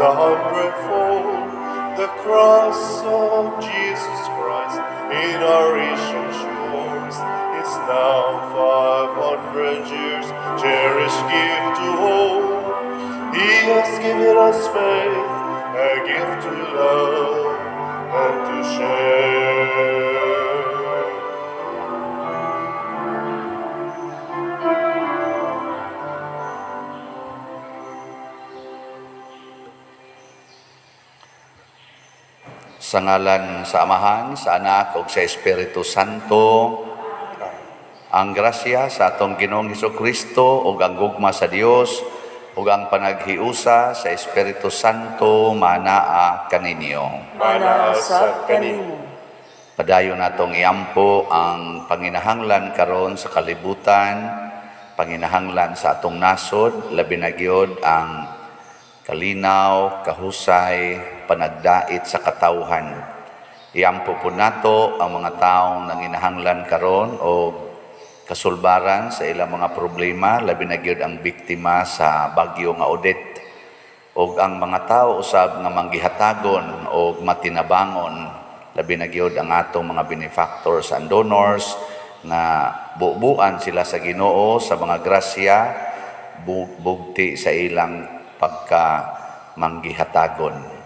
a hundredfold. The cross of Jesus Christ in our ancient shores is now 500 years. Cherished gift to hold. He has given us faith, a gift to love and to share. Sa ngalan sa Amahan, sa Anak, ug sa Espiritu Santo, ang grasya sa atong Ginoong Hesukristo ug ang gugma sa Dios ug ang panaghiusa sa Espiritu Santo manaa kaninyo. Manaa sa kanimo. Padayon natong iampo ang panginahanglan karon sa kalibutan, panginahanglan sa atong nasod, labi na gyud ang kalinaw, kahusay, panagdait sa katawhan. Iampo po nato ang mga taong nanginahanglan karon o kasulbaran sa ilang mga problema, labi na gyud ang biktima sa bagyo nga Odette, o ang mga tao usab nga manggihatagon o matinabangon, labi na gyud ang atong mga benefactors and donors nga bubuan sila sa Ginoo sa mga grasya bugti sa ilang pagka manggihatagon.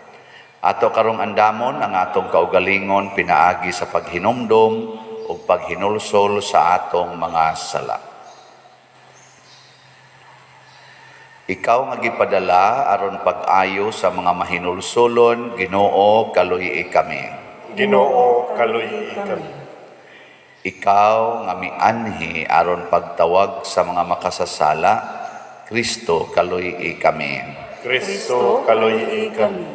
Ato karong andamon ang atong kaugalingon pinaagi sa paghinumdom o paghinulsol sa atong mga sala. Ikaw nga gipadala aron pag-ayo sa mga mahinulsolon, Ginoo, kaluyi kami. Ginoo, kaluyi kami. Ikaw nga mianhi aron pagtawag sa mga makasasala, Kristo, kaluyi kami. Kristo, kaluyi kami.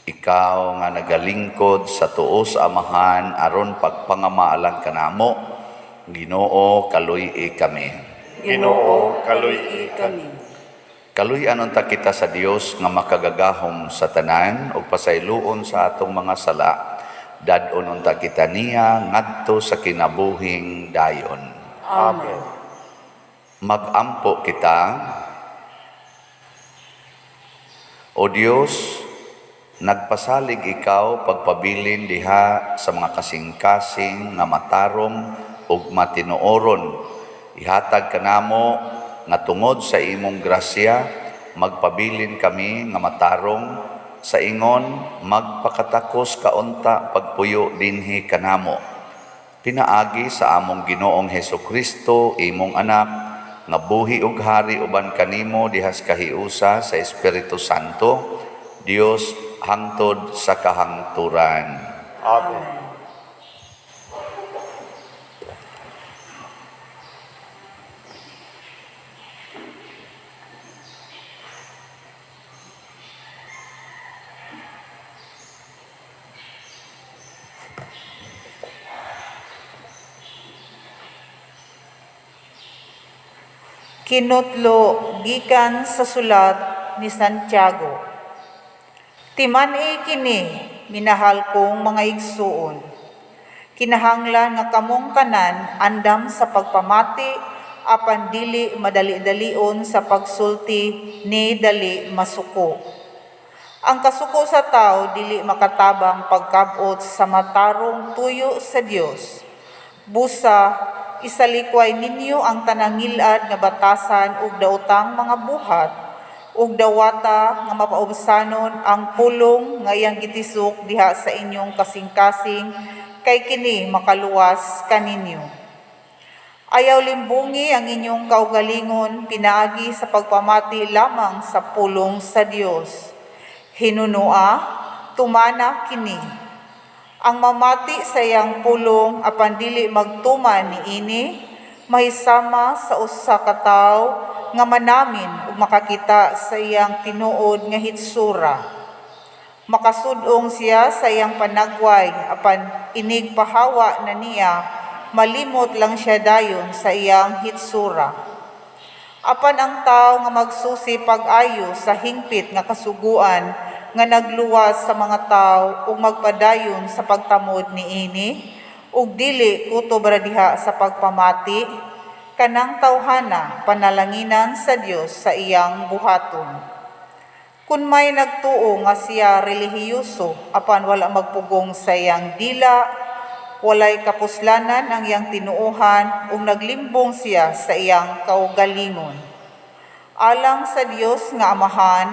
Ikaw nga nagalingkod sa tuo sa Amahan aron pagpangamaalan kanamo, Ginoo, kaluyi kami. Ginoo, kaluyi kami. Kaluy-anon ta kita sa Dios nga makagagahom sa tanan ug pasayloon sa atong mga sala. Dadon unta kita niya ngadto sa kinabuhing dayon. Amen. Magampo kita. O Dios, nagpasalig ikaw pagpabilin diha sa mga kasing-kasing nga matarong ug matinuoron. Ihatag kanamo nga tungod sa imong grasya magpabilin kami nga matarong sa ingon magpakatakos kaunta pagpuyo dinhi kanamo. Pinaagi sa among Ginoong Hesukristo imong anak nga buhi ug hari uban kanimo dihas kahiusa sa Espiritu Santo, Dios hangtod sa kahangturan. Amen. Kinutlo gikan sa sulat ni Santiago. Timan-i kini, minahal kong mga igsuon. Kinahanglan nga kamong tanan andam sa pagpamati apan dili madali-dalion sa pagsulti ni dali masuko. Ang kasuko sa tao dili makatabang pagkabot sa matarong tuyo sa Dios. Busa isalikway ninyo ang tanangilad nga batasan ug daotang mga buhat ug dawata nga mapaubsanon ang pulong nga iyang gitisok diha sa inyong kasing-kasing kay kini makaluwas kaninyo. Ayaw limbungi ang inyong kaugalingon pinaagi sa pagpamati lamang sa pulong sa Dios. Hinunua, tumana kini. Ang mamati sa iyang pulong apan dili magtuman niini mahisama sa usa ka tawo nga manamin ug makakita sa iyang tinuod nga hitsura. Makasudong siya sa iyang panagway apan inig pahawa na niya malimot lang siya dayon sa iyang hitsura. Apan ang tawo nga magsusi pag-ayo sa hingpit nga kasuguan nga nagluwas sa mga tao ug magpadayon sa pagtamod niini ug dili kutob ra diha sa pagpamati kanang tawhana panalanginan sa Dios sa iyang buhaton. Kung may nagtuo nga siya relihiyoso, apan wala magpugong sa iyang dila, walay kapuslanan ang iyang tinuohan, ug naglimbong siya sa iyang kaugalingon. Alang sa Dios nga Amahan,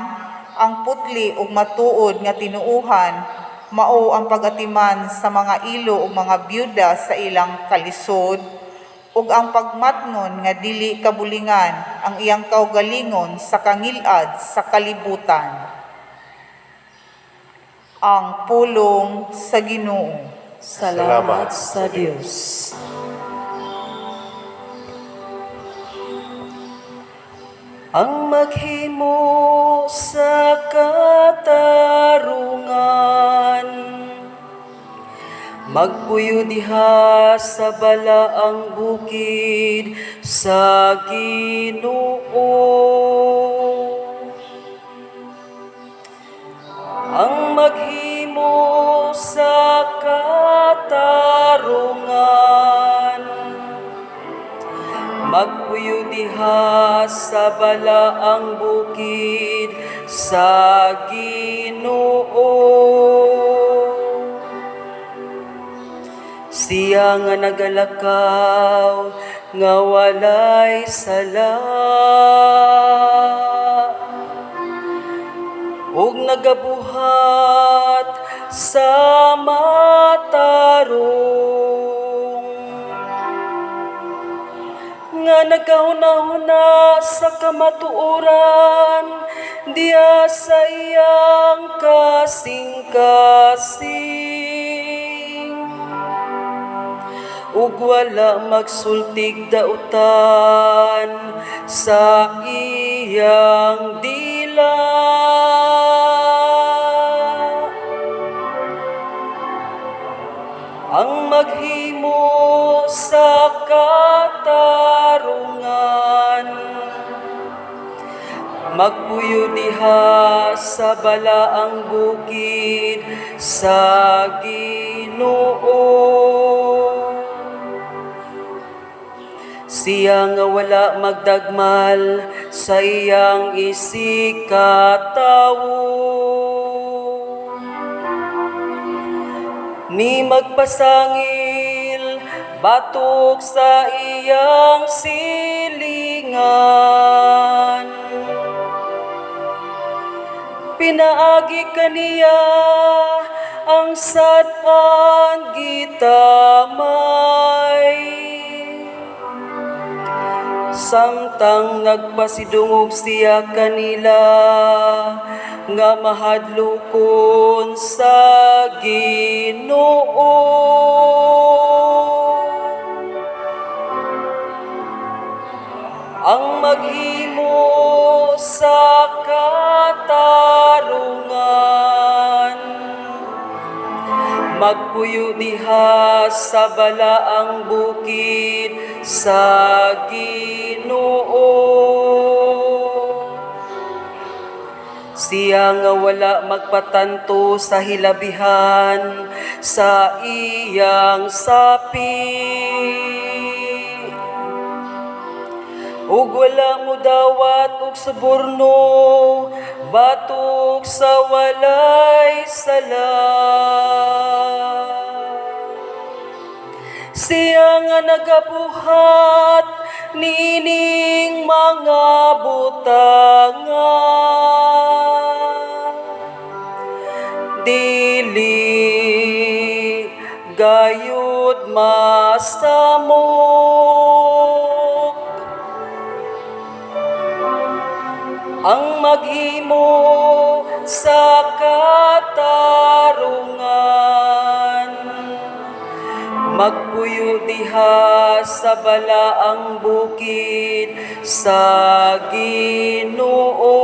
ang putli ug matuod nga tinuohan, mao ang pagatiman sa mga ilo ug mga byuda sa ilang kalisod, ug ang pagmatngon nga dili kabulingan ang iyang kaugalingon sa kangilad sa kalibutan. Ang pulong sa Ginoo. Salamat sa Diyos. Ang maghimo sa katarungan, magpuyo diha sa balaang bukid sa Ginoo. Ang maghimo sa katarungan, magpuyo diha sa balaang bukid sa Ginoo. Siya nga nagalakaw nga walay sala, ug nagabuhat sa matarong, nga nagahuna-huna sa kamatuoran diya sa iyang kasing-kasing, ug wala magsultig dautan sa iyang dila. Ang maghimo sa katarungan, magpuyo diha sa balaang bukid sa Ginoo. Siya nga wala magdagmal sa iyang isikatawo, ni magpasangil batok sa iyang silingan. Pinaagi kaniya ang sad-an gitamay, samtang nagpasidungog siya kanila nga mahadlokon sa Ginoo. Ang maghimo sa katarungan, magpuyo diha sa balaang bukid sa Ginoo. Siya nga wala magpatanto sa hilabihan sa iyang sapi, ug wala mo dawat og suborno batok sa walay sala. Siya nga nagabuhat niining mga butangan, dili gayud masamok. Ang maghimo sa katarungan, magpuyo diha sa balaang bukid sa Ginoo.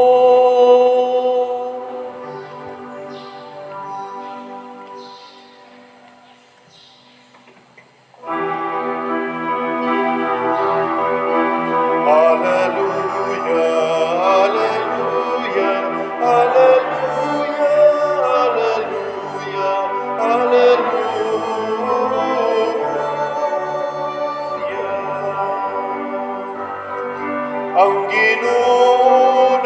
Ang Ginoo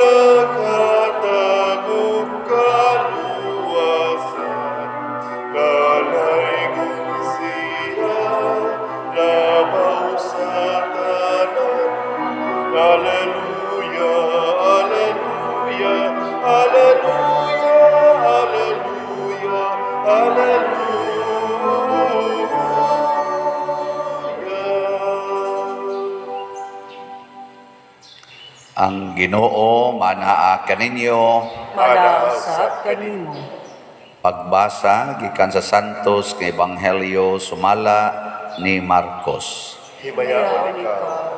Ginoo manaa kaninyo. Manasat kanimo. Pagbasa gikan sa Santos nga Ebanghelyo sumala ni Marcos. Himayaon ikaw.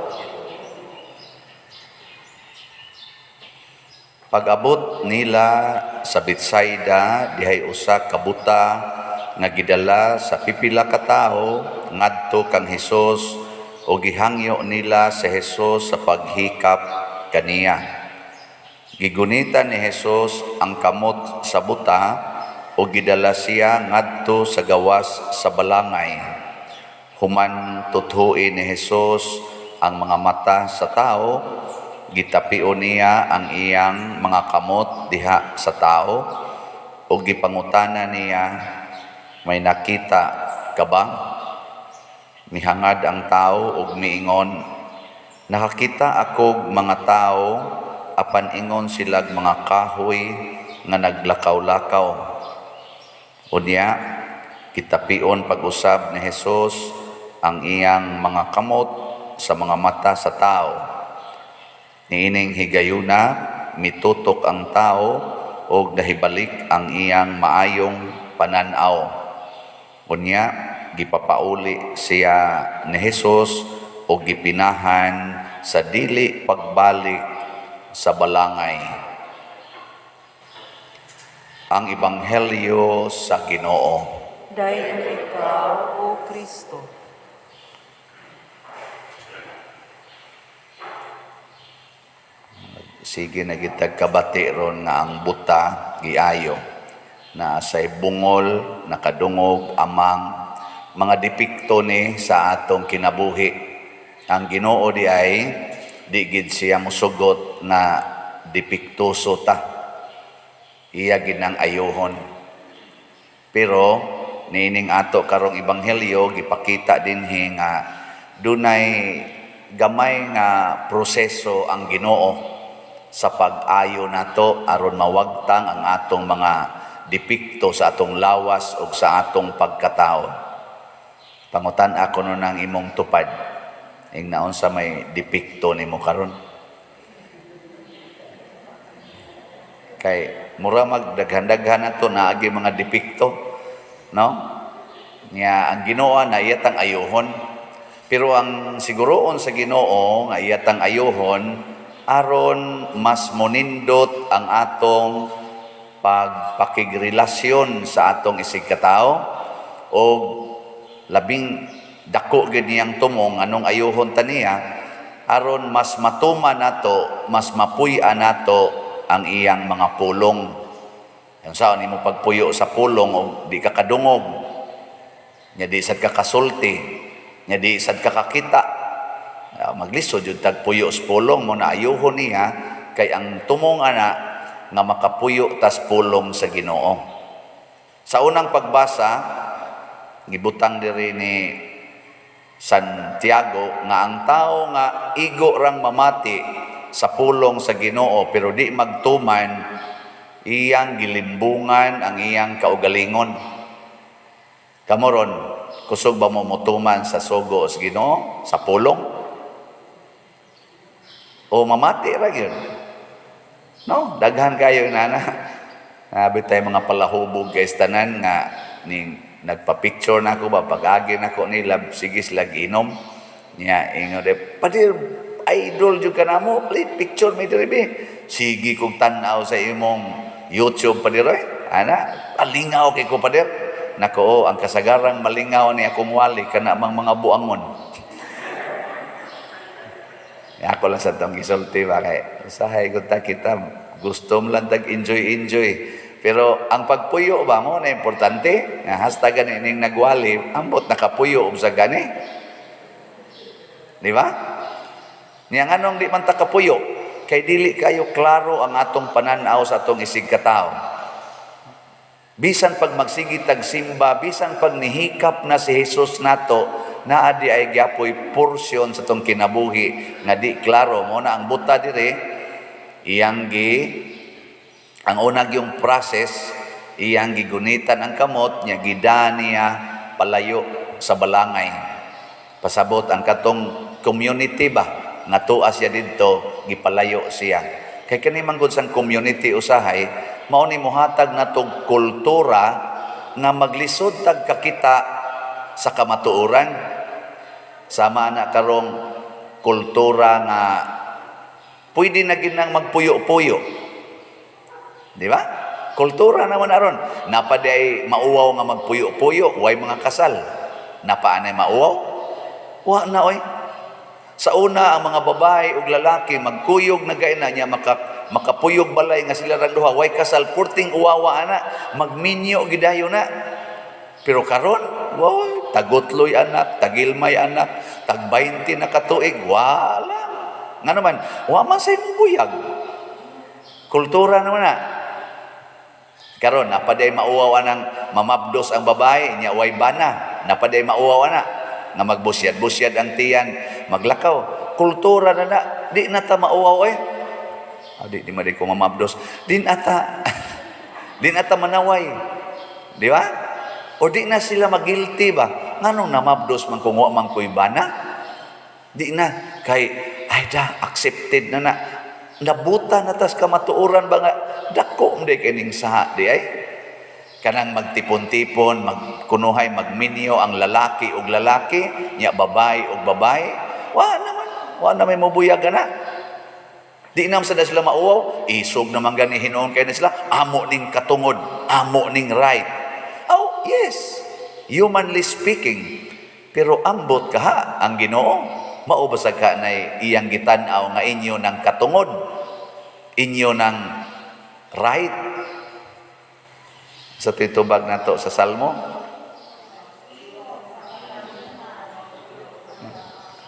Pag-abot nila sa Betsaida, dihay usa ka buta nga gidala sa pipila ka tawo ngadto kang Hesus o gihangyo nila sa Hesus sa paghikap kaniya. Gigunita ni Hesus ang kamot sa buta o gidala siya ngadto sa gawas sa balangay. Human tuthuin ni Hesus ang mga mata sa tao, gitapio niya ang iyang mga kamot diha sa tao o gipangutana niya, may nakita ka ba? Mihangad ang tao ug miingon, nakakita akog mga tao apan ingon silag mga kahoy nga naglakaw-lakaw. Unya, kitapion pag-usab ni Hesus ang iyang mga kamot sa mga mata sa tao. Niining higayuna, mitutok ang tao o nahibalik ang iyang maayong pananaw. Unya, gipapauli siya ni Hesus o gipinahan sa dili pagbalik sa balangay. Ang Ebanghelyo sa Ginoo. Dayon ikaw, O Kristo. Sige na kitag kabati ron nga ang buta giayo na say bungol nakadungog amang mga depikto ni sa atong kinabuhi. Ang Ginoo di ay di gid siya musugot na depiktoso ta. Iya gid nang ayohon. Pero nining ato karong ebanghelyo gipakita dinhi nga dunay gamay nga proseso ang Ginoo sa pag-ayo nato aron mawagtang ang atong mga depikto sa atong lawas ug sa atong pagkatao. Pangutan ako no nang imong tupad. Ing naon sa may depikto nimo karon? Kay mura magdaghan-daghan nato naagi mga depikto, no? Nya ang Ginoo na iyatang ayohon. Pero ang siguroon sa Ginoo nga iyatang ayohon aron mas monindot ang atong pagpakigrelasyon sa atong isig katao o labing dako gid niyang tumong anong ayohon ta niya aron mas matuman nato, mas mapuy-an nato ang iyang mga pulong. Yung saan nimo pagpuyo sa pulong o di ka kadungog, nya di sad ka kasulti, nya di sad ka kakita. Maglisod yung tagpuyo sa pulong mo na ayuhon niya kay ang tumong ana nga makapuyo tas pulong sa Ginoo. Sa unang pagbasa, gibutang diri ni Santiago nga ang tao nga igo rang mamati sa pulong sa Ginoo pero di magtuman, iyang gilimbungan ang iyang kaugalingon. Kamoron, kusog ba mo mutuman sa sugo sa Ginoo, sa pulong? O mamati ra gyud? No, daghan kayo nana. Nabi tayo mga palahubog guys tanan nga ning nagpa-picture na ako ba pag-agi na ko nila sige sila ginom niya ingon de padir idol jud ka namo play picture mi diri be sige kog tan-aw sa imong YouTube padir ana palingaw kay ko padir nako ang kasagarang malingaw ni akong wali kana mang mga buangon. Ako lang sa tong gisulti ba kay usahay gud ta kita gusto mo lang tag enjoy pero ang pagpuyo ba mo na importante nga hastagan ining nagwali ambot nakapuyo ug sa gani di ba niya nganong di man ta kapuyo kay dili kayo klaro ang atong pananaw sa atong isig katao bisan pag magsigi tag simba bisan pag nihikap na si Jesus nato naa di ay gyapoy porsyon sa tong kinabuhi nga di klaro mo na ang buta dire iyang ang unang yung process iyang gigunitan ang kamot niya gidaan niya palayo sa balangay pasabot ang katong community ba nga tuwa siya didto, gipalayo siya. Kay kani manggod sang community usahay, mao ni mohatag natong kultura nga maglisod tag kakita sa kamatuoran. Sama na karong kultura nga pwede na ginang magpuyo-puyo. Di ba? Kultura naman aron. Napaday mauwaw nga magpuyo-puyo, way mga kasal. Napaanay mauwaw? Wa na oy. Sa una ang mga babae ug lalaki magkuyog na gay na niya makapuyog balay nga sila ra duha, way kasal, purting uwawa ana, magminyo gidayo na. Pero karon, wow, tagutloy anak, tagilmay anak, tag 20 na katuig, wala. Nga naman, wa man sa imong buyag. Kultura naman na. Karon, napaday mauwaw ng mamabdos ang babae, niya way bana. Napaday mauwaw na, nga magbusyad-busyad ang tiyan, maglakaw. Kultura na na, di na ta mauwaw eh. Di madi ko mamabdos. Di na ta manaway. Di ba? O di na sila magilty ba? Nganong namabdos man kung wa man ko'y bana? Di na. Kay, ay da, accepted na na. Nabuta na tas kamatuoran ba nga, dako hindi kining saha di ay. Kanang magtipon-tipon, magkunuhay, magminyo ang lalaki ug lalaki, niya babay ug babay. Wa naman mabuyag na. Di nam sa sila mauwaw, isog naman gani hinoon kayo na sila, amo ning katungod, amo ning right. Oh, yes, humanly speaking. Pero ambot ka ha, ang Ginoo, maubasag ka na iyang gitanaw nga inyo ng katungod, inyo ng right. Sa titubag na to sa Salmo,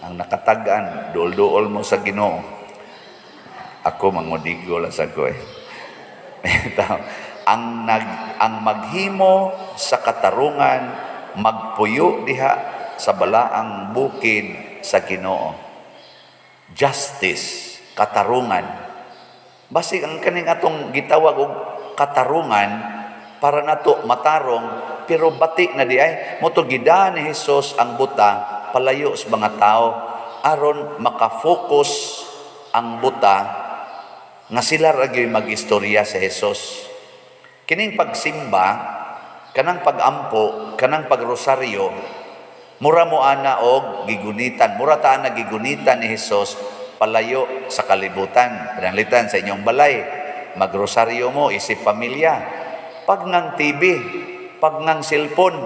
ang nakatagan, duol-duol mo sa Ginoo. Ako mangudigo lang sa ko eh. ang maghimo sa katarungan, magpuyo diha sa balaang bukid sa Ginoo. Justice, katarungan. Basig ang kaning atong gitawag og katarungan para nato matarong, pero bati na di ay moto gidaan ni Hesus ang buta palayo sa mga tao aron makafocus ang buta nga sila ragyoy mag-istorya sa Hesus. Kining pagsimba, kanang pagampo, kanang pagrosaryo, mura mo ana og gigunitan, mura ta ana gigunitan ni Hesus palayo sa kalibutan. Pananglitan sa inyong balay, magrosaryo mo isip pamilya. Pag ngang TV, pag ngang cellphone,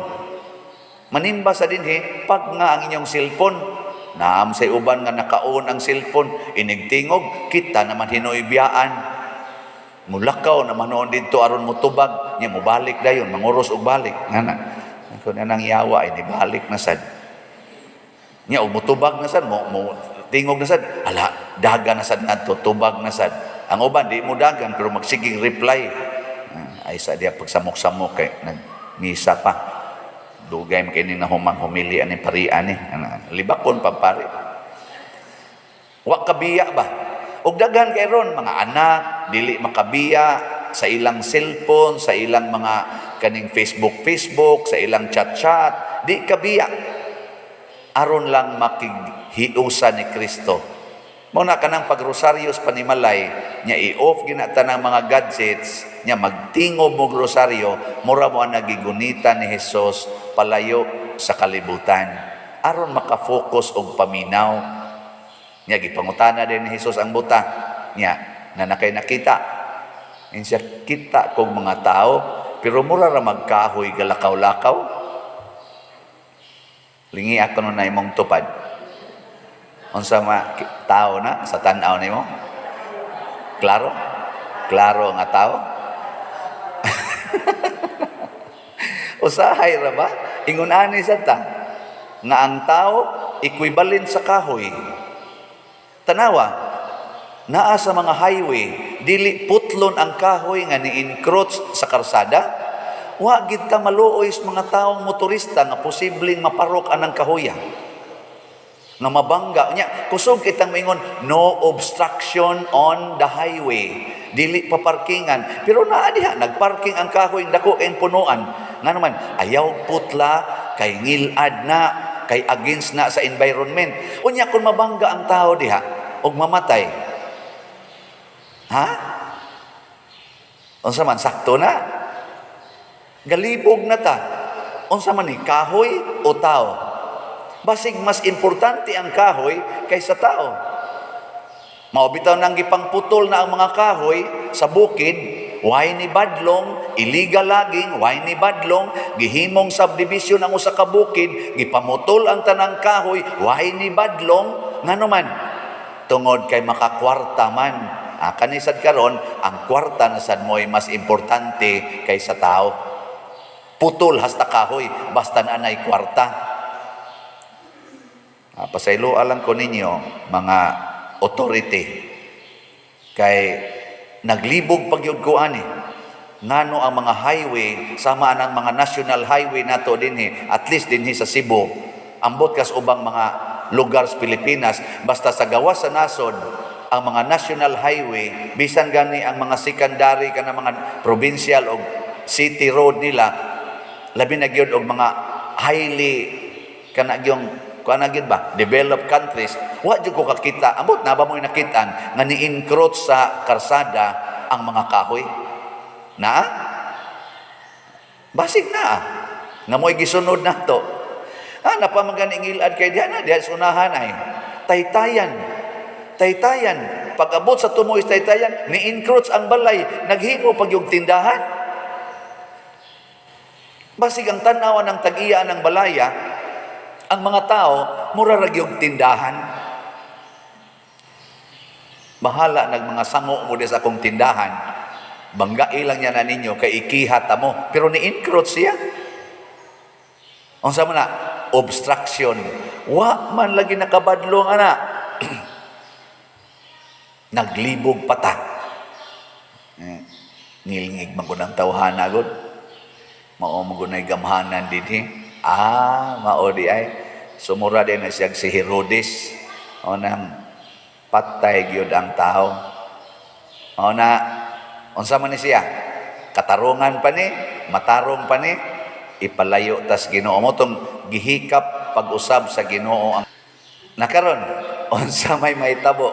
manimba sa dinhi, pag nga ang inyong cellphone, naam say uban nga nakaon ang cellphone, inigtingog, kita naman hinoybiyaan. Mulakaw naman noon dito aron mo tubag, niya mo balik dayon, manguros og balik. Ngana, kung nang yawa, ini balik na sad. Niya og mutubag na sad, mo tingog na sad, ala, daga na sad nato, tubag na sad. Ang uban, di mo dagan, pero magsiging reply. Ay sa diya pagsamok-samok kay nagmisa pa. Dugay mo kini na humili ani parian ni. Libakon pa pare. Wa kabiya ba? Og daghan kay ron mga anak dili makabiya sa ilang cellphone, sa ilang mga kaning Facebook, sa ilang chat, di kabiya. Aron lang makighiusa ni Kristo. Muna ka ng pagrosaryo sa panimalay, niya i-off ginata ng mga gadgets, niya magtingob mo rosaryo, mura mo ang nagigunitan ni Hesus palayo sa kalibutan. Aron makafocus og paminaw. Niya gipangutana din ni Hesus ang buta. Niya, na nakay nakita. Siya kita kong mga tao, pero mura ra magkahoy galakaw-lakaw. Lingi ako nun na imong tupad. Unsa ma tao na sa tan-aw nimo? Klaro? Klaro nga tao? Usahay ra ba? Ingon ani sad ta nga ang tao equivalent sa kahoy. Tanawa, naa sa mga highway, dili putlon ang kahoy nga ni-encroach sa karsada. Wa gid ta maluoy sa mga taong motorista nga posibleng maparok anang kahoya. Nga mabangga nya kusog kitang mingon no obstruction on the highway, dili pa parkingan, pero naa diha nagparking ang kahoy dako en punuan. Nga naman ayaw putla kay ngilad na, kay against na sa environment. Unya kung mabangga ang tao diha, og mamatay. Ha? Unsa man sakto na? Galibog na ta. Unsa man ni kahoy o tao? Basig mas importante ang kahoy kaysa tao. Mao bitaw nang gipangputol na ang mga kahoy sa bukid, way ni badlong, illegal logging, way ni badlong, gihimong subdivision ang usa ka bukid, gipamutol ang tanang kahoy, way ni badlong, ngano man tungod kay makakwarta man. Kanisad karon ang kwarta na sad mo'y mas importante kaysa tao. Putol hasta kahoy basta na anay kwarta. Pasaylo alang ko ninyo mga authority kay naglibog pagyud ko ani ngano ang mga highway sama ang mga national highway nato dinhi, at least dinhi sa Cebu, ambot kas ubang mga lugar sa Pilipinas, basta sa gawas sa nasod ang mga national highway, bisan gani ang mga secondary kana mga provincial o city road nila, labi na gyud og mga highly kana gyung gyud ba developed countries, wa jud ko kakita, ambot na ba mo nakitaan nga ni-encroach sa karsada ang mga kahoy na basig na nga mo'y gisunod nato. Napamaganing ilad kay diha sunahan ay taytayan pag abot sa tumoy taytayan ni-encroach ang balay, naghimo pag yung tindahan. Basig ang tanawan ng tag-iya ng balaya, ang mga tao murarag yung tindahan. Bahala nag mga sango mo sa akong tindahan, banggai lang niya na ninyo kay ikihat mo, pero ni-encroach siya. Unsa man na obstruction, wa man lagi nakabadlong ana. Naglibog pata. Ngilngig magunang tawhana gud. Mao magunay gamhanan dinhi. Mao di ay sumura din na siya si Herodes. O nang patay gyud ang tao. O na unsa man ni siya? Katarungan pa ni, matarong pa ni, ipalayo tas Ginoo mo tong gihikap pag-usab sa Ginoo ang nakaron unsa may mahitabo,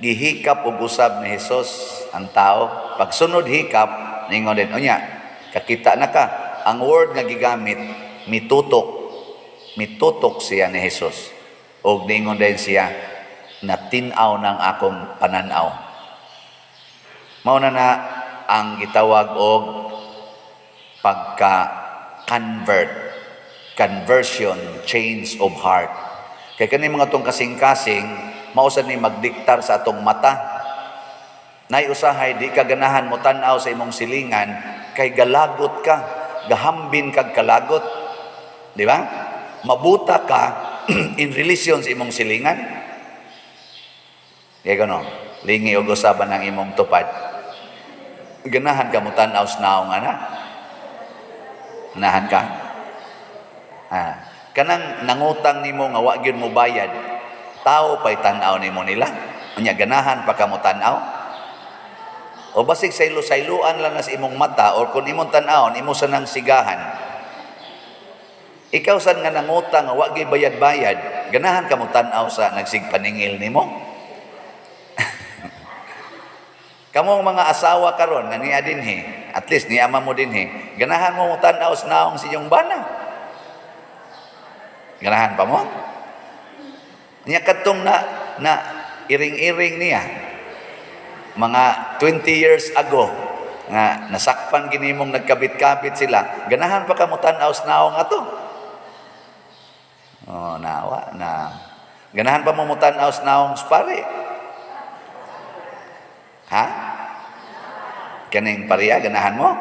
gihikap ug usab ni Hesus ang tao, pagsunod hikap ningon din unya kakita na ka ang word nga gigamit mitutok siya ni Hesus og ningon din siya natin-aw ng akong pananaw. Mao na ang gitawag og conversion, change of heart. Kay kani mga tong kasing-kasing mausa ni magdiktar sa atong mata. Nay usahay di ka ganahan mo tan-aw sa imong silingan kay galagot ka, gahambin kag kalagot. Di ba? Mabuta ka in relation sa imong silingan. Kaya gano, lingi og usaban ng imong tupad. Ganahan ka mo tan-aw sa naong ana. Ganahan ka. Kanang nangutang nimo nga wa gyud mo bayad, tao pay tan-aw nimo nila. Unya ganahan pa ka mo tan-aw. O basig saylo-sayloan lang na sa imong mata or kung imong tan-awon imo sa nang sigahan. Ikaw sad nga nangutang nga wa gyud bayad-bayad, ganahan ka mo tan-aw sa nagsigpaningil nimo. Kamong mga asawa karon nga niya dinhi, at least ni ama mo dinhi, ganahan mo tan-aw sa naong sa inyong bana. Ganahan pa mo? Niya kadtong na iring-iring niya mga 20 years ago nga nasakpan ginimong nagkabit-kabit sila, ganahan pa ka mo tan-aw sa naong ato. Nawa na ganahan pa mo tan-aw sa naong pare. Ha? Kaning pariya ganahan mo?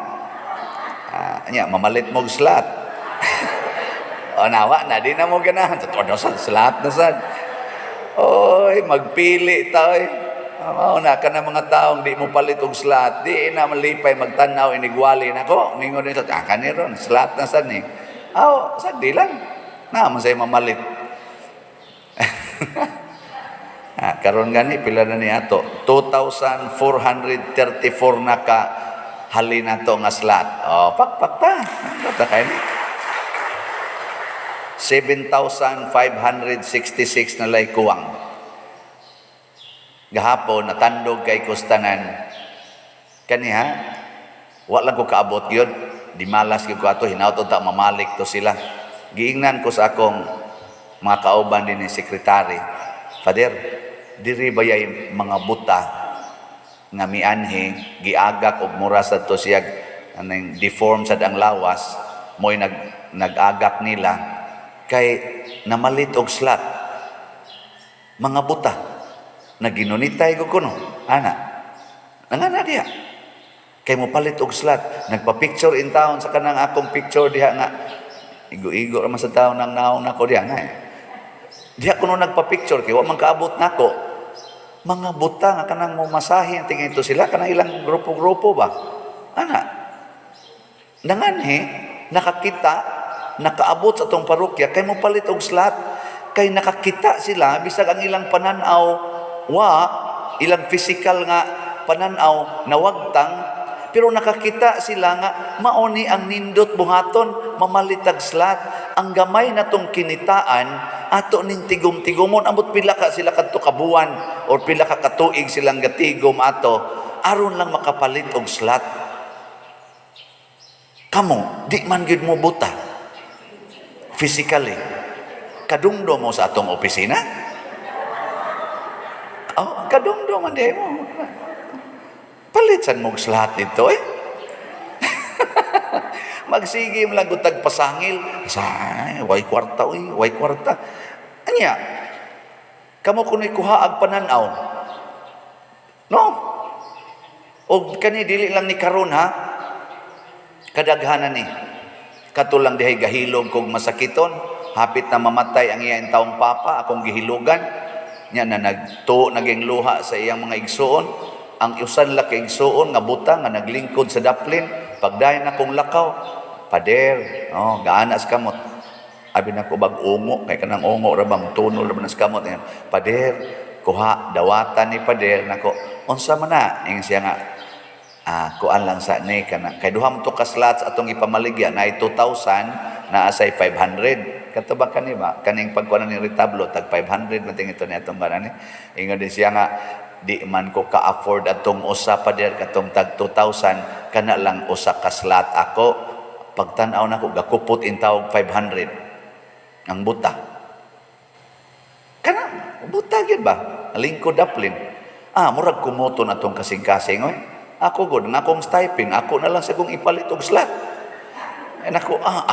Nya mamalit mo og slat. Nawa na di na mo ganahan sa todo sa slat na sad. Oy, magpili ta oy. Mao na ka na mga taong di mo palit og slat, di na malipay magtan-aw inigwali nako. Mingon ni sa kaniron slat na sad ni. Sad di lang. Na man say mamalit. Karon gani pila na ni ato 2,434 na ka halina to nga slat. Pakpak ta. Basta kay ni 7,566 na lay kuwang. Gahapon natandog kay kustanan kaniha, wa lang ko kaabot gyud, di malas gyud ko ato, hinaut ta mamalik to sila. Giingnan ko sa akong mga kauban din ni sekretary, Father, diri bayay mga buta nga mianhi giagak og mura sa to siya anang deform sad ang lawas, mo'y nagagak nila kay namalit og slot. Mga buta na ginunitay ko kuno ana nangana diha kay mo palit og slot, nagpa-picture in town sa kanang akong picture diha nga igo-igo ra man sa taon nang naong nako diha na diha kuno nagpa-picture kay wa man kaabot nako. Mga buta nga kanang mo masahe tingin ito sila kanang ilang grupo-grupo ba ana nanganhi nakakita nakaabot sa atong parokya kay mo palit og slot kay nakakita sila bisag ang ilang pananaw wa ilang physical nga pananaw nawagtang, pero nakakita sila nga mauni ang nindot buhaton mamalitag slot. Ang gamay natong kinitaan ato ning tigom-tigomon ambot pila ka sila kadto kabuan or pila ka katuig silang gatigom ato aron lang makapalit og slot. Kamo di man gyud mo buta physically, kadungdo mo sa atong opisina. Oh, kadungdo man di mo. Palitsan mo slot dito Magsige mo lang gutag pasangil. Way kwarta way kwarta. Anya, kamo kuno'y kuhaag pananaw. No? O kani dili lang ni karon ha. Kadaghanan ni. Katulang dihay gahilog kog masakiton, hapit na mamatay ang iyang taong papa, akong gihilugan. Nya na naging luha sa iyang mga igsuon. Ang usan la kay igsuon nga buta nga naglingkod sa daplin, pagdayon akong lakaw, pader, gaana sa kamot. Abi na ko bag ungo, kay kanang ungo ra bang tunol ra man sa kamot. Pader, kuha dawatan ni pader nako. Unsa man na ing siya nga kuan lang sa ni kana kay duha mo to ka slots atong ipamaligya na 2,000 na asay 500 katubang kani ba kaning pagkuan ni retablo tag 500 man ting ito ni atong banani ingon din siya nga di man ko ka-afford atong usa pa der katong tag 2,000 kana lang usa ka slot ako pagtan-aw nako gakupot in tawag 500 ang buta kana buta gyud ba lingkod daplin murag kumoton atong kasing-kasing oy. Ako gud nga akong stipend, ako na lang sa kong ipalit og slot.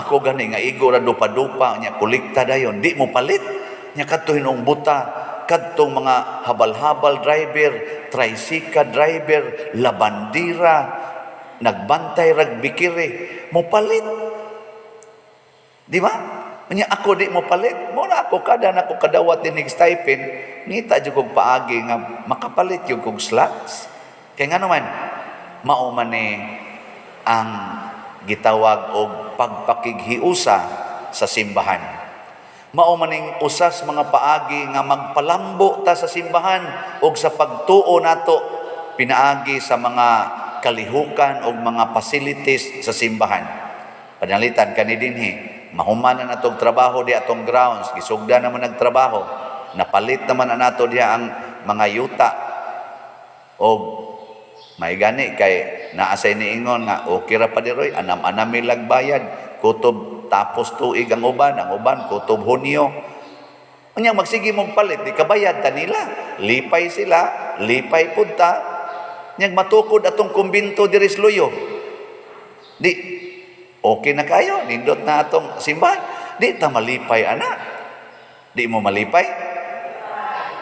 Ako gani nga igo ra dupa-dupa nya kolekta dayon, di mo palit. Nya kadto hinong buta, kadtong mga habal-habal driver, tricycle driver, labandira, nagbantay rag bikiri, mo palit. Di ba? Nya ako di mo palit, mo na ako kada na ako kadawat dinig stipend, nita jud kog paagi nga makapalit jud kog slots. Kaya nga naman, mauman ang gitawag og pagpakighiusa sa simbahan. Maumaning usas mga paagi nga magpalambo ta sa simbahan og sa pagtuo nato pinaagi sa mga kalihukan og mga facilities sa simbahan. Panalitan kani dinhi, mahuman na natong trabaho di atong grounds, gisugda naman nagtrabaho, napalit naman na nato diha ang mga yuta og may gani kay naasay ni ingon nga okay ra pa diroy anam-anami lang bayad kutob tapos tuig ang uban kutob Hunyo unya magsige mong palit di kabayad ta nila lipay sila lipay pud ta nyag matukod atong kumbinto diri sa Loyo di okay na kayo nindot na atong simbahan di ta malipay ana di mo malipay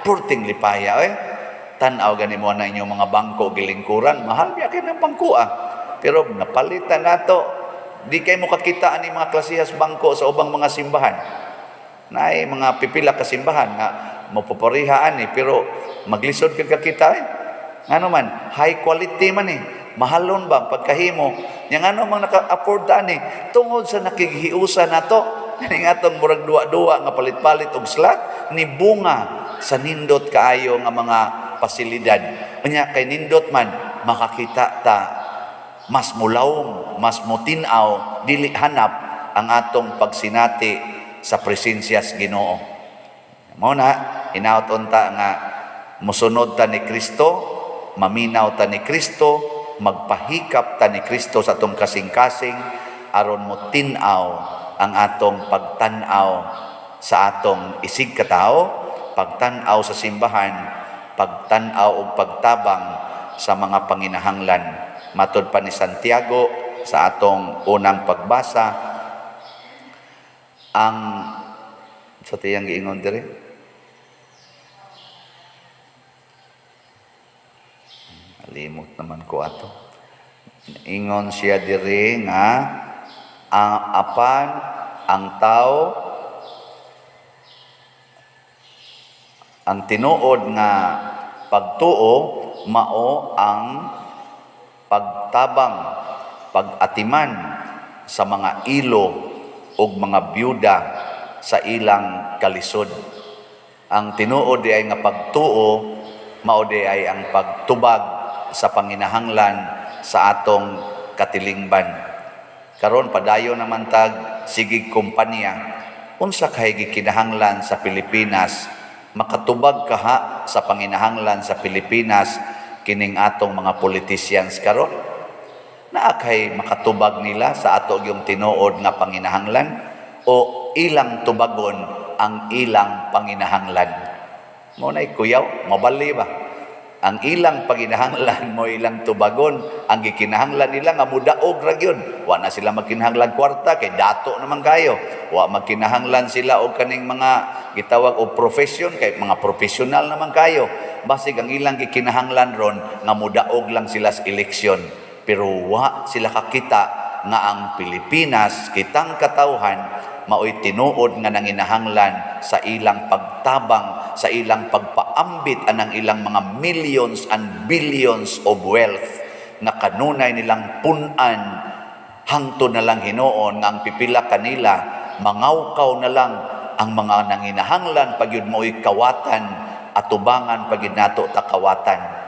purting lipaya tanaw gani mo na inyong mga bangko gilingkuran mahal biya kay ng bangko pero napalitan nato di kay mo kakita ani mga klasihas bangko sa ubang mga simbahan naay mga pipila ka simbahan nga mapoporihaan pero maglisod ka kakita ano man high quality man mahalon ba pagkahimo yang ano mang naka-afford ani tungod sa nakighiusa nato ning atong murag duwa-duwa nga palit-palit og slot ni bunga sa nindot kaayo nga mga pasilidad. Unya kay nindot man makakita ta mas mulawom, mas mutinaw, dili hanap ang atong pagsinati sa presensya sa Ginoo. Mao na hinaut unta nga Musunod ta ni Kristo, maminaw ta ni Kristo, magpahikap ta ni Kristo sa atong kasing-kasing aron mo tin-aw ang atong pagtan-aw sa atong isig katao, pagtan-aw sa simbahan, pagtan-aw o pagtabang sa mga panginahanglan. Matod pa ni Santiago sa atong unang pagbasa, ang sa tiyang giingon dire, limot naman ko ato. Ingon siya dire nga apan ang tao ang tinuod nga pagtuo mao ang pagtabang, pag-atiman sa mga ilo ug mga byuda sa ilang kalisod. Ang tinuod di ay nga pagtuo mao di ay ang pagtubag sa panginahanglan sa atong katilingban. Karon padayon naman tag sigig kompanya. Unsa kay gikinahanglan sa Pilipinas makatubag kaha sa panginahanglan sa Pilipinas kining atong mga politicians karon? Naa kay makatubag nila sa ato yung tinuod nga panginahanglan o ilang tubagon ang ilang panginahanglan? Mo nay kuyaw, mabali ba? Ang ilang panginahanglan mo ilang tubagon, ang gikinahanglan nila nga mudaog ra gyud. Wa na sila magkinahanglan kwarta kay dato naman kayo. Wa magkinahanglan sila og kaning mga gitawag og profession kay mga profesional naman kayo. Basig ang ilang gikinahanglan ron nga mudaog lang sila sa eleksyon. Pero wa sila kakita nga ang Pilipinas, kitang katawhan, maoy tinuod nga nanginahanglan sa ilang pagtabang, sa ilang pagpaambit anang ilang mga millions and billions of wealth nga kanunay nilang punan hangtod na lang hinuon nga ang pipila kanila mangawkaw na lang ang mga nanginahanglan pagyud mo'y kawatan at tubangan pagyud nato takawatan.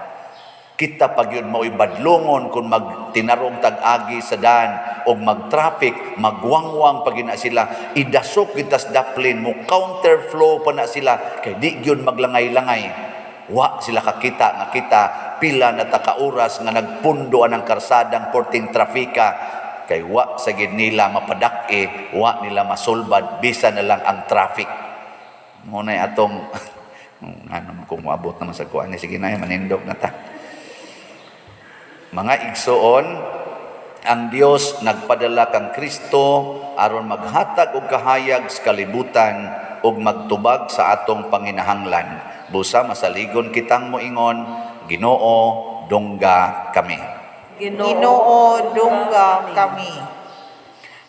Kita pagyud mo'y badlongon kung magtinarong tag-agi sa daan o mag-traffic, magwangwang pag na sila, idasok gitas daplin mo, counterflow pa na sila, kay di yun maglangay-langay. Wa sila kakita nga kita, pila na takauras nga nagpundo ang karsadang porting trafika, kay wa sa gid nila mapadak-e, wa nila masulbad, bisa na lang ang traffic. Muna'y atong, ano kung maabot naman sa kuan, sige na, manindog na ta. Mga igsoon, ang Dios nagpadala kang Kristo aron maghatag og kahayag sa kalibutan ug magtubag sa atong panginahanglan. Busa masaligon kitang moingon, Ginoo, dungga kami. Ginoo, dungga kami.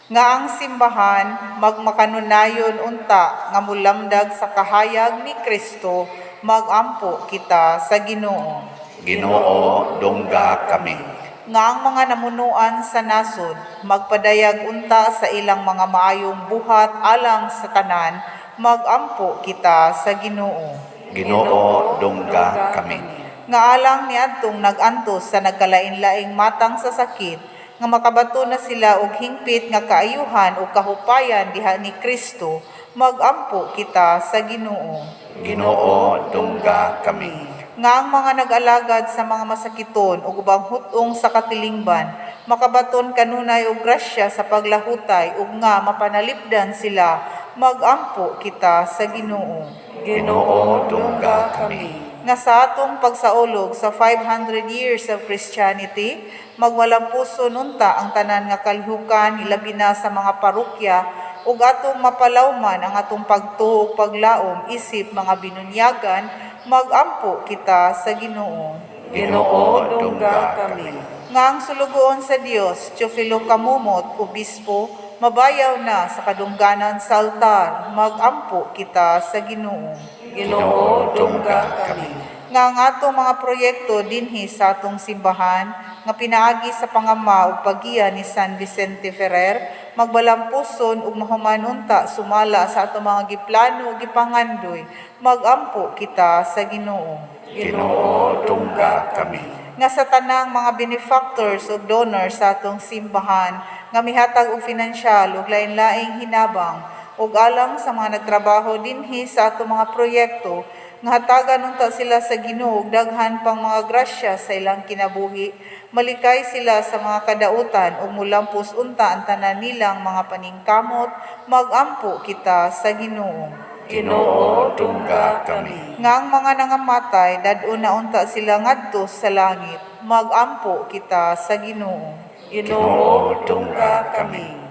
Nga ang simbahan magmakanunayon unta nga mulamdag sa kahayag ni Kristo, magampo kita sa Ginoo. Ginoo, dungga kami. Nga ang mga namunuan sa nasod, magpadayag unta sa ilang mga maayong buhat alang sa tanan, magampo kita sa Ginoo. Ginoo, dungga kami. Nga alang niadtong nagantos sa nagkalain-laing matang sa sakit, nga makabato na sila og hingpit nga kaayuhan o kahupayan diha ni Kristo, magampo kita sa Ginoo. Ginoo, dungga kami. Nga ang mga nag-alagad sa mga masakiton o ubang hutong sa katilingban, makabaton kanunay og grasya sa paglahutay ug nga mapanalipdan sila, magampo kita sa Ginoo. Ginoo, dungga kami. Nga sa atong pagsaulog sa 500 years of Christianity, magwalampuson unta ang tanan nga kalihukan, ilabi na sa mga parokya, ug atong mapalawman ang atong pagtuo ug paglaom isip mga binunyagan, magampo kita sa Ginoo. Ginoo, dungga kami. Nga ang sulugoon sa Dios, Teofilo Kamumot, obispo, mabayaw na sa kadungganan sa altar, magampo kita sa Ginoo. Ginoo, dungga kami. Nga ang atong mga proyekto dinhi sa atong simbahan, nga pinaagi sa pangama ug pagiya ni San Vicente Ferrer, magbalampuson ug mahuman unta sumala sa atong mga giplano ug gipangandoy, magampo kita sa Ginoo. Ginoo, dungga kami. Nga sa tanang mga benefactors ug donors sa atong simbahan, nga mihatag og pinansyal ug lain-laing hinabang, ug alang sa mga nagtrabaho dinhi sa atong mga proyekto, Nga hatagan unta sila sa Ginoo ug daghan pang mga grasya sa ilang kinabuhi. Malikay sila sa mga kadautan ug mulampos unta ang tanan nilang mga paningkamot. Magampo kita sa Ginoo. Ginoo, dungga kami. Nga ang mga nangamatay dadun na unta sila ngadto sa langit. Magampo kita sa Ginoo. Ginoo, dungga kami.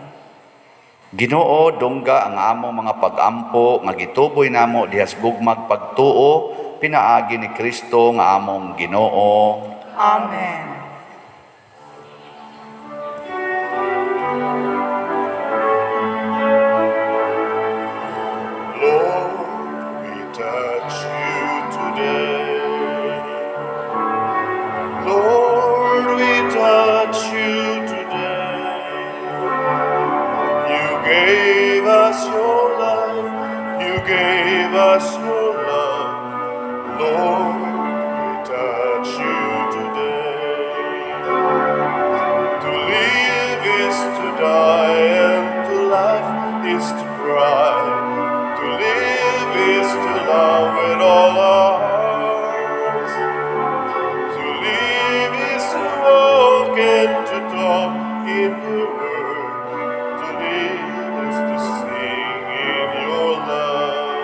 Ginoo, dungga ang among mga pag-ampo nga gituboy namo dihas gugmag pagtuo pinaagi ni Kristo nga among Ginoo. Amen. Lord, we touch you today. Lord, we touch you today. You gave us your life. You gave us your love. Lord, we touch you today. To live is to die, and to life is to cry. To live is to love with all our hearts. To live is to walk and to talk in your word. To live is to sing in your love.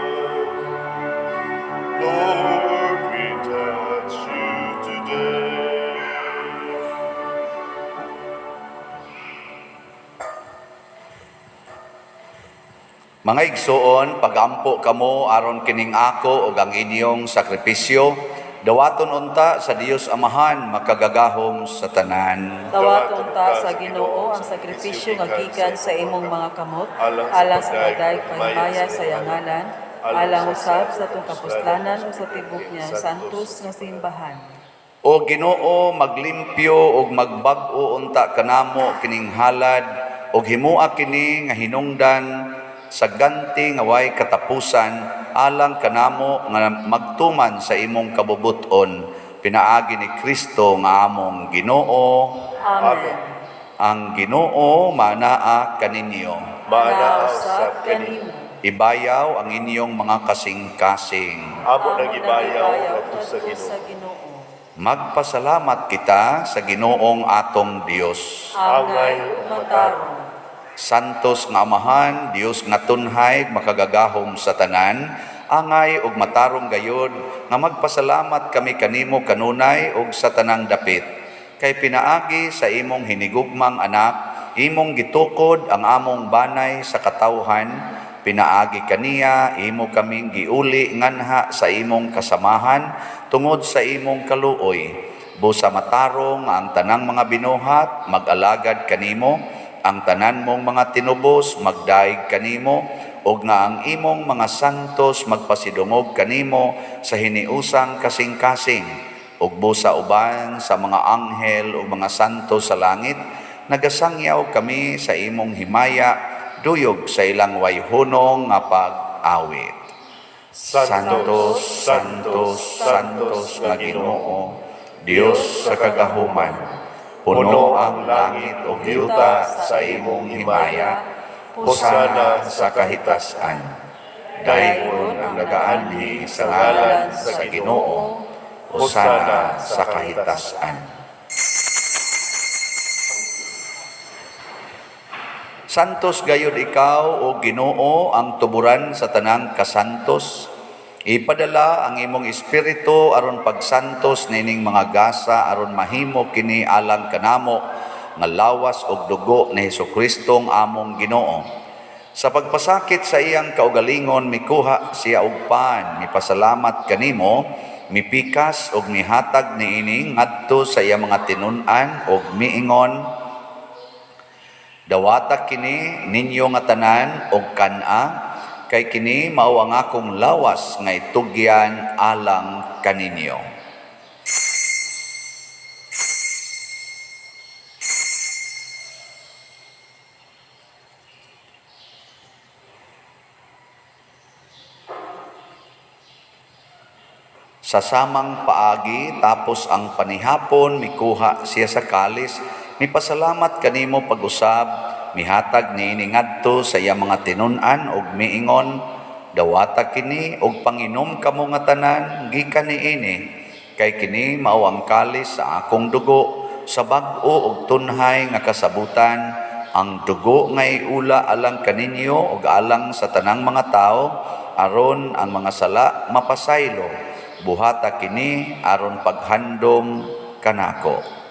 Lord, we touch you today. Mga igsoon, pagampo kamo aron kining ako ug ang inyong sakripisyo, dawaton unta sa Dios Amahan makagagahom sa tanan. Dawaton ta sa Ginoo ang sakripisyo nga gikan sa imong mga kamot, alang sa pagdayeg paghimaya sa yangalan, alang usab sa itong kapuslanan o sa tibok niya santos nga simbahan. O Ginoo, maglimpyo ug magbag-o unta kanamo kining halad ug himua kini nga hinungdan sa ganti nga way katapusan alang kanamo nga magtuman sa imong kabubuton pinaagi ni Kristo nga among Ginoo. Amen. Ang Ginoo manaa kaninyo. Nausab kanimo. Ibayaw ang inyong mga kasing-kasing. Amo nagibayaw ato sa sa Ginoo. Ginoo. Magpasalamat kita sa Ginoong atong Dios. Angay umatarong. Santos nga Amahan, Dios nga tunhay, makagagahom sa tanan, angay ug matarong gayod, nga magpasalamat kami kanimo kanunay ug sa tanang dapit. Kay pinaagi sa imong hinigugmang anak, imong gitukod ang among banay sa katawhan, pinaagi kaniya, imo kaming giuli nganha sa imong kasamahan, tungod sa imong kaluoy. Busa matarong nga ang tanang mga binuhat, mag-alagad kanimo, ang tanan mong mga tinubos magdaig kanimo ug nga ang imong mga santos magpasidungog kanimo sa hiniusang kasing-kasing ug busa uban sa mga anghel ug mga santos sa langit nagasangyaw kami sa imong himaya duyog sa ilang wayhunong nga pag-awit. Santos, Santos, Santos nga Ginoo, Dios sa kagahuman, puno ang langit o yuta sa imong himaya, hosana sa kahitasan. Dayon ang nagaanhi sa ngalan sa Ginoo, hosana sa kahitasan. Santos gayud ikaw o Ginoo ang tuburan sa tanang kasantos. Ipadala ang imong espiritu aron pagsantos nining mga gasa aron mahimo kini alang kanamo nga lawas ug dugo ni Hesukristo ang among Ginoo. Sa pagpasakit sa iyang kaugalingon mikuha siya og pan, mipasalamat kanimo, mipikas ug mihatag niini ngadto sa iyang mga tinun-an ug miingon, dawata kini ninyo nga tanan og kana, kay kini mao ang akong lawas nga itugyan alang kaninyo. Sa samang paagi tapos ang panihapon mikuha siya sa kalis, mipasalamat kanimo pag-usab, mihatag niini ngadto sa iya mga tinun-an ug miingon, Dawata kini og panginom kamo nga tanan gikan niini, kay kini mao ang kalis sa akong dugo sa bag-o og tunhay nga kasabutan, ang dugo nga iula alang kaninyo ug alang sa tanang mga tao, aron ang mga sala mapasaylo. Buhata kini aron paghandom kanako.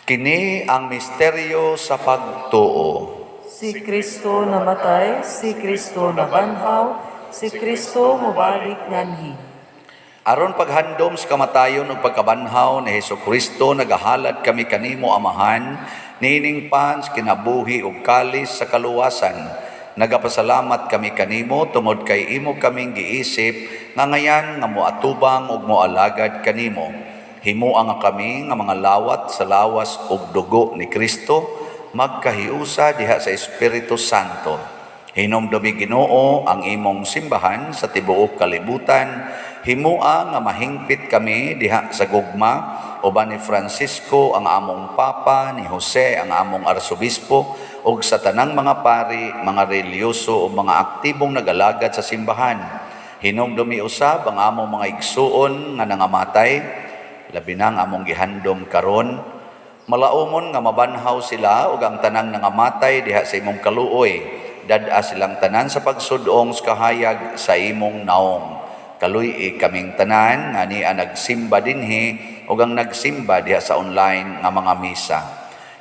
Kini ang misteryo sa pagtuo. Si Kristo namatay, si Kristo nabanhaw, si Kristo mubalik nganhi. Aron paghandom sa kamatayon ug pagkabanhaw ni Hesukristo, nagahalad kami kanimo Amahan, nining pans kinabuhi ug kalis sa kaluwasan. Nagapasalamat kami kanimo tungod kay imo kaming giisip nga ngayan nga moatubang ug moalagad kanimo. Himuang nga kami nga mga lawat sa lawas ug dugo ni Kristo, magkahiusa diha sa Espiritu Santo. Hinumdumi Ginoo ang imong simbahan sa tibuok kalibutan. Himua nga mahingpit kami diha sa gugma, uban ni Francisco ang among Papa, ni Jose ang among Arsobispo, ug sa tanang mga pari, mga reliyoso o mga aktibong nagalagad sa simbahan. Hinumdumi usab ang among mga igsuon nga nangamatay, labi na ang among gihandom karon. Malaumon nga mabanhaw sila ug ang tanang nangamatay diha sa imong kaluoy. Dad-a silang tanan sa pagsudong sa kahayag sa imong naong. Kaluy kaming tanan nga niya nagsimba dinhi ug ang nagsimba diha sa online nga mga misa.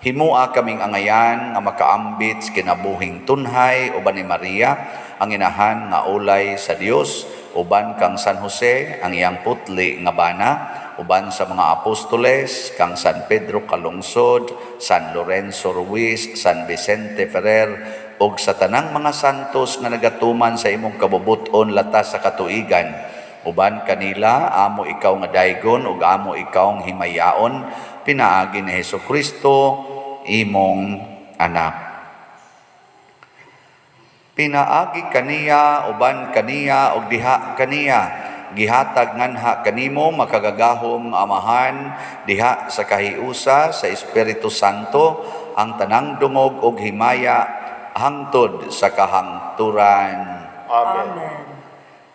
Himua kaming angayan nga makaambit sa kinabuhing tunhay uban ni Maria, ang inahan nga ulay sa Dios, uban kang San Jose ang iyang putli nga bana, uban sa mga apostoles, kang San Pedro Calungsod, San Lorenzo Ruiz, San Vicente Ferrer, ug sa tanang mga santos nga nagatuman sa imong kabubuton latas sa katuigan. Uban kanila, amo ikaw nga daygon ug amo ikaw ang himayaon, pinaagi ni Hesukristo, imong anak. Pinaagi kaniya, uban kaniya ug diha kaniya, gihatag nganha kanimo makagagahom nga Amahan diha sa kahiusa sa Espiritu Santo, ang tanang dungog ug himaya hangtod sa kahangturan. Amen.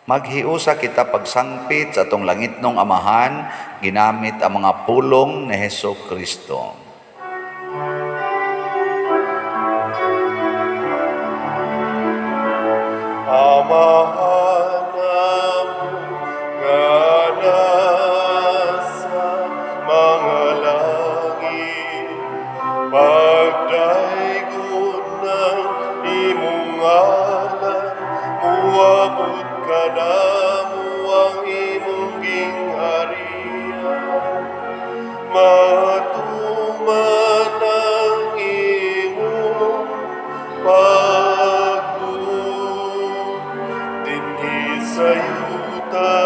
Maghiusa kita pagsangpit sa atong langitnong Amahan, ginamit ang mga pulong ni Hesukristo. Amahan namin nga nasa mga langit, pagdaygon ng imong ngalan, muabot ka namo ang imong gingharian. Matuman ang imong sa yuta,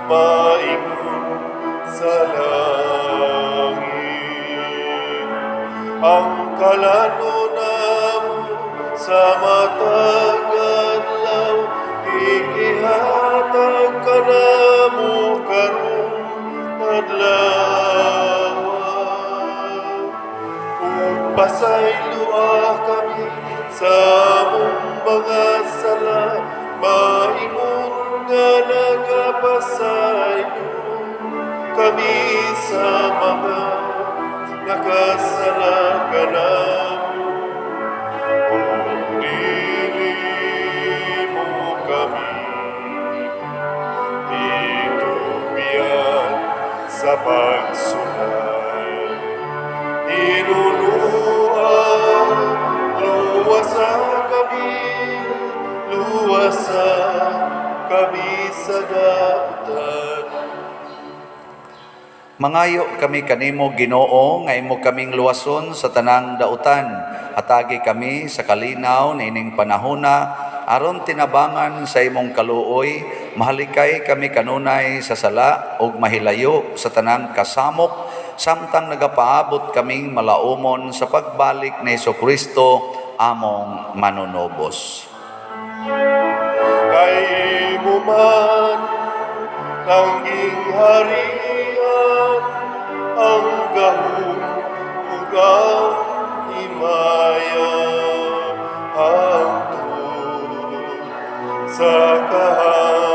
maingon sa langit. Ang kalanunan sa matag adlaw, igihatag ka namo karong adlaw. Ug pasaylua kami sa among mga sala, maingon nga nagapasaylo kami sa mga nakasala ka namo. O dili mo kami itubiyan sa pagsulay. Inunuan, luwasan kami sa dautan. Mangayo kami kanimo Ginoo nga imo kaming luwason sa tanang dautan. Hatagi kami sa kalinaw nining panahona aron tinabangan sa imong kaluoy, mahalikay kami kanunay sa sala ug mahilayo sa tanang kasamok, samtang nagapaabot kaming malaumon sa pagbalik ni Hesukristo among manunobos. Kay imo man tangging harian ang gahom ug ang himaya hangtod sa kahangturan.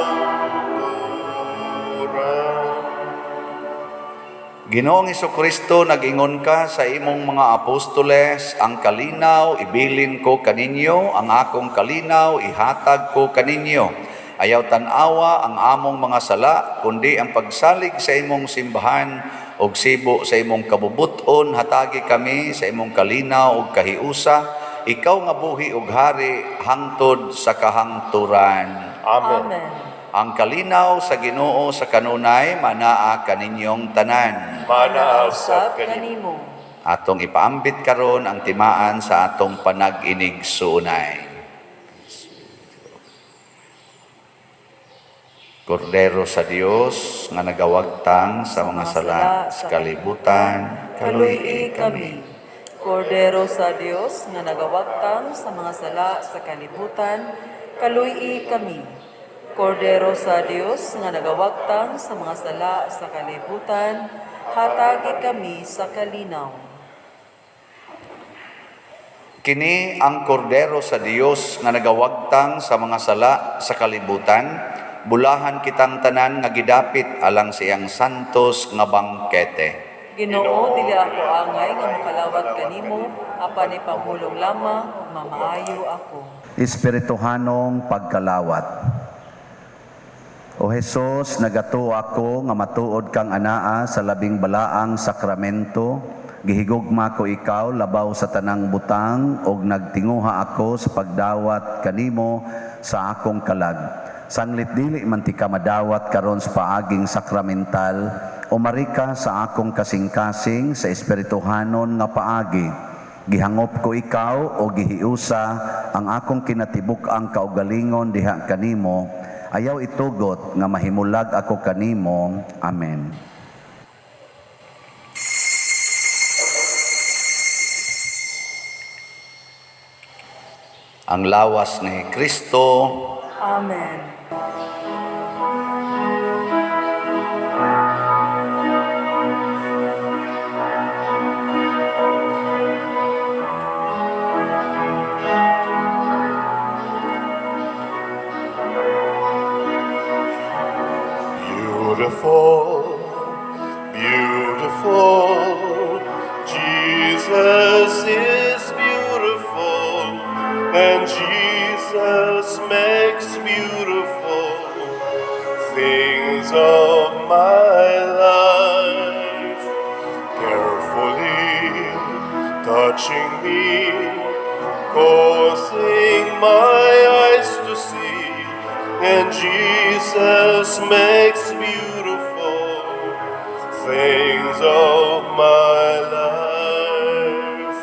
Ginoong Kristo, nag-ingon ka sa imong mga apostoles, ang kalinaw ibilin ko kaninyo, ang akong kalinaw ihatag ko kaninyo. Ayaw tanawa ang among mga sala, kundi ang pagsalig sa imong simbahan og sibo sa imong kabubuton, hatagi kami sa imong kalinaw ug kahiusa, ikaw nga buhi ug hari hangtod sa kahangturan. Amen. Amen. Ang kalinaw sa Ginoo sa kanunay manaa kaninyong tanan. Manaasab kanimo. Atong ipaambit karon ang timaan sa atong panag-inig suunay. Kordero sa Dios nga nagawagtang sa mga sala sa kalibutan, kaluy kami. Kordero sa Dios nga nagawagtang sa mga sala sa kalibutan, kaluy kami. Kordero sa Dios nga nagawagtang sa mga sala sa kalibutan, hatagi kami sa kalinaw. Kini ang kordero sa Dios nga nagawagtang sa mga sala sa kalibutan, bulahan kitang tanan nga gidapit alang siyang santos nga bangkete. Ginoo, dili ako angay nga makalawat kanimo, apan ni pamulong lamang ug mamaayo ako. Espirituhanong pagkalawat. O Jesus, nagato ako nga matuod kang anaa sa labing balaang sakramento, gihigugma ko ikaw labaw sa tanang butang ug nagtinguha ako sa pagdawat kanimo sa akong kalag. Sanglit dili man ti ka madawat karon sa paaging sakramental, umarika sa akong kasing-kasing sa espirituhanon nga paagi. Gihangop ko ikaw o gihiusa ang akong kinatibuk-ang kaugalingon diha kanimo. Ayaw itugot nga mahimulag ako kanimo. Amen. Ang lawas ni Kristo. Amen. Beautiful, beautiful, Jesus is beautiful, and Jesus makes beautiful things of my life. Carefully touching me, causing my eyes to see, and Jesus makes beautiful things of my life.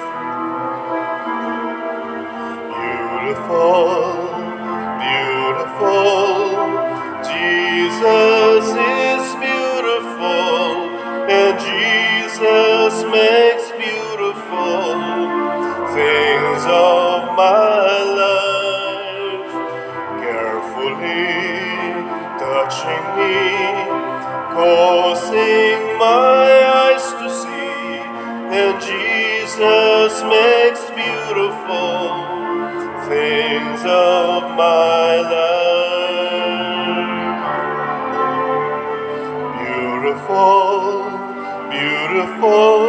Beautiful, beautiful, Jesus is beautiful, and Jesus makes beautiful things of my life. Carefully touching me, causing my eyes to see, and Jesus makes beautiful things of my life. Beautiful, beautiful,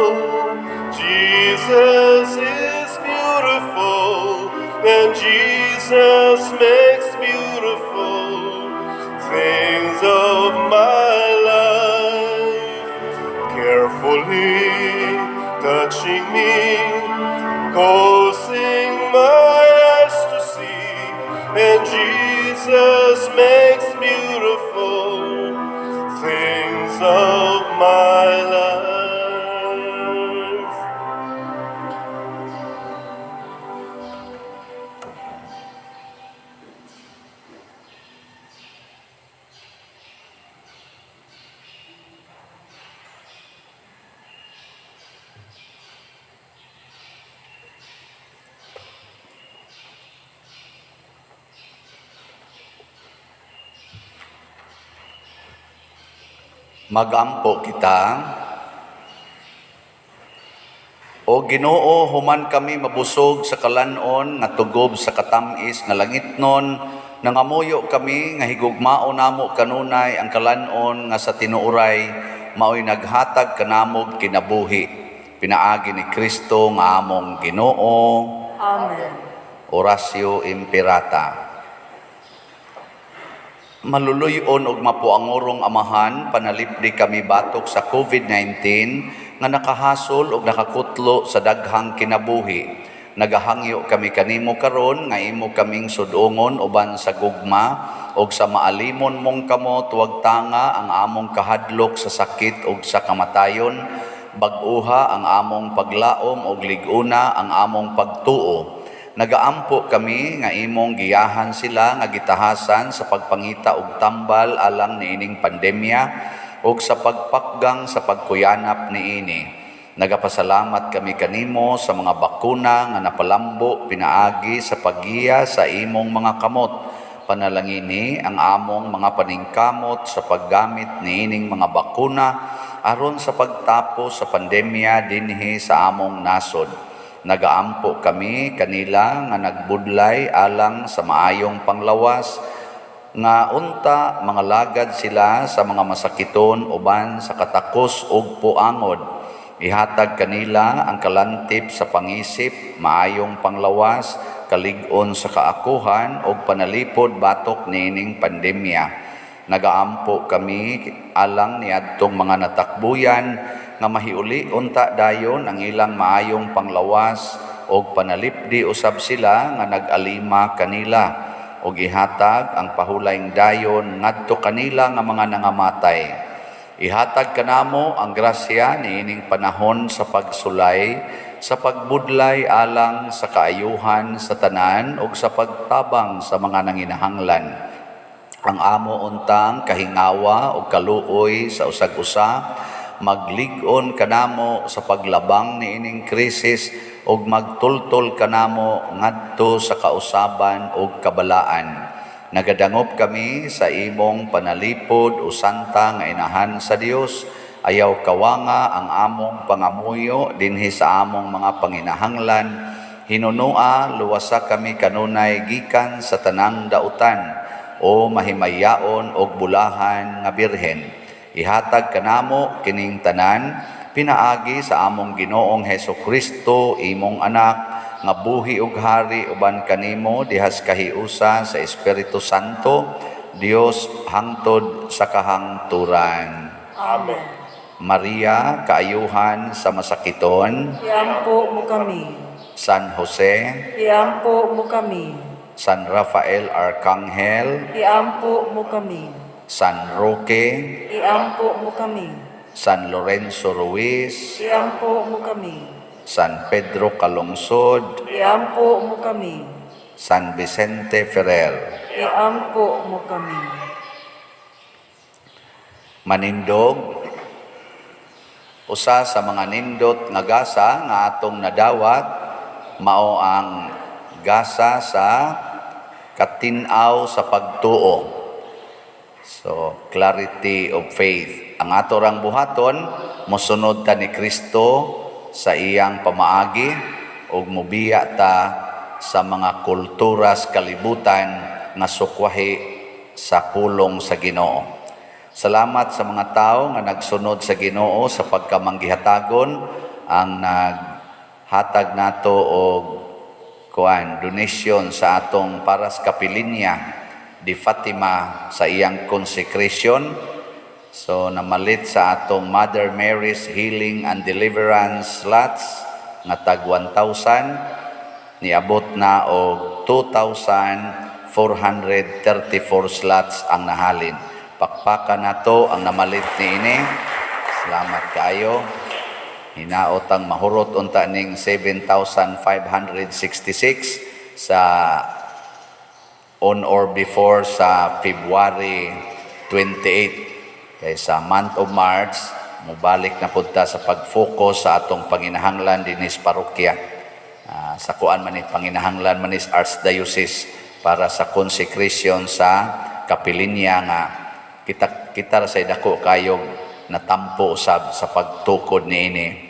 Jesus is beautiful, and Jesus makes beautiful things of my life. Carefully touching me, causing my eyes to see, and Jesus makes beautiful things of my life. Magampo kita. O Ginoo, human kami mabusog sa kalanon nga tugob sa katamis nga langitnon, nangamuyo kami nga higugmao namo kanunay ang kalanon nga sa tinuoray maoy naghatag kanamog kinabuhi. Pinaagi ni Kristo nga among Ginoo. Amen. Oratio Imperata. Maluluyon og mapuangorong amahan, panalipdi kami batok sa COVID-19 nga nakahasol og nakakutlo sa daghang kinabuhi. Nagahangyo kami kanimo karon nga imo kaming sudongon uban sa gugma og sa maalimon mong kamot wag tanga ang among kahadlok sa sakit ug sa kamatayon, bag-uha ang among paglaom og liguna ang among pagtuo. Nagaampo kami nga imong giyahan sila nga gitahasan sa pagpangita og tambal alang niining pandemya ug sa pagpakgang sa pagkuyanap niini. Nagapasalamat kami kanimo sa mga bakuna nga napalambo pinaagi sa paggiya sa imong mga kamot. Panalangini ang among mga paningkamot sa paggamit niining mga bakuna aron sa pagtapos sa pandemya dinhi sa among nasod. Nagaampo kami kanila nga nagbudlay alang sa maayong panglawas nga unta mga lagad sila sa mga masakiton uban sa katakos ug puangod. Ihatag kanila ang kalantip sa pangisip, maayong panglawas, kalig-on sa kaakuhan ug panalipod batok niining pandemya. Nagaampo kami alang niadtong mga natakbuyan nga mahiuli unta dayon ang ilang maayong panglawas og panalipdi usab sila nga nag-alima kanila og ihatag ang pahulayng dayon ngadto kanila nga mga nangamatay. Ihatag kanamo ang grasya niining panahon sa pagsulay, sa pagbudlay alang sa kaayuhan sa tanan ug sa pagtabang sa mga nanginahanglan. Ang amo untang kahingawa ug kaluoy sa usag-usa maglig-on kanamo sa paglabang niining krisis ug magtultol kanamo ngadto sa kausaban ug kabalaan. Nagadangop kami sa imong panalipod o santa nga inahan sa Dios. Ayaw kawanga ang among pangamuyo dinhi sa among mga panginahanglan. Hinunua luwasa kami kanunay gikan sa tanang dautan o mahimayaon og bulahan nga birhen. Ihatag kanamo kining tanan pinaagi sa among Ginoong Hesukristo imong anak nga buhi ug hari uban kanimo dihas kahiusa sa Espiritu Santo Dios hangtod sa kahangturan. Amen. Maria, kaayuhan sa masakiton. Iampo mo kami. San Jose, Iampo mo kami. San Rafael Arcangel, Iampo mo kami. San Roque, Iampo mo kami. San Lorenzo Ruiz, Iampo mo kami. San Pedro Calungsod, Iampo mo kami. San Vicente Ferrer. Iampo mo kami. Manindog, usa sa mga nindot nga gasa nga atong nadawat mao ang gasa sa katinaw sa pagtuo. So, clarity of faith. Ang ato rang buhaton, mosunod ta ni Kristo sa iyang pamaagi ug mobiya ta sa mga kulturas kalibutan nga sukwahi sa pulong sa Ginoo. Salamat sa mga tao nga nagsunod sa Ginoo sa pagkamanggihatagon ang naghatag nato og donation sa atong Paras Kapilinya di Fatima sa iyang consecration. So namalit sa atong Mother Mary's Healing and Deliverance slots nga tag 1,000 niabot na og 2,434 slots ang nahalin. Pakpakan nato ang namalit niini. Salamat kaayo. Hinaot ang mahurot unta ning 7,566 sa on or before sa February 28. Kaya sa month of March, mubalik na punta sa pag-focus sa atong panginahanglan dinis parokya. Sa kuan man ni panginahanglan manis Archdiocese para sa consecration sa Kapilinya nga kita sa dako kayong natampo usab sa pagtukod niini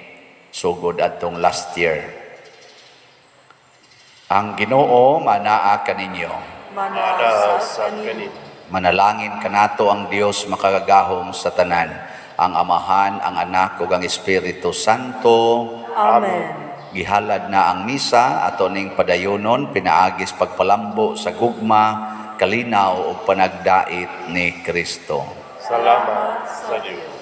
sugod atong last year. Ang Ginoo manaa kaninyo. Manasad kanin. Manalangin kanato ang Dios makagagahom sa tanan, ang Amahan, ang Anak ug ang Espiritu Santo. Amen. Gihalad na ang misa ato ning padayonon pinaagis pagpalambo sa gugma, kalinaw ug panagdait ni Kristo. Salamat sa Diyos.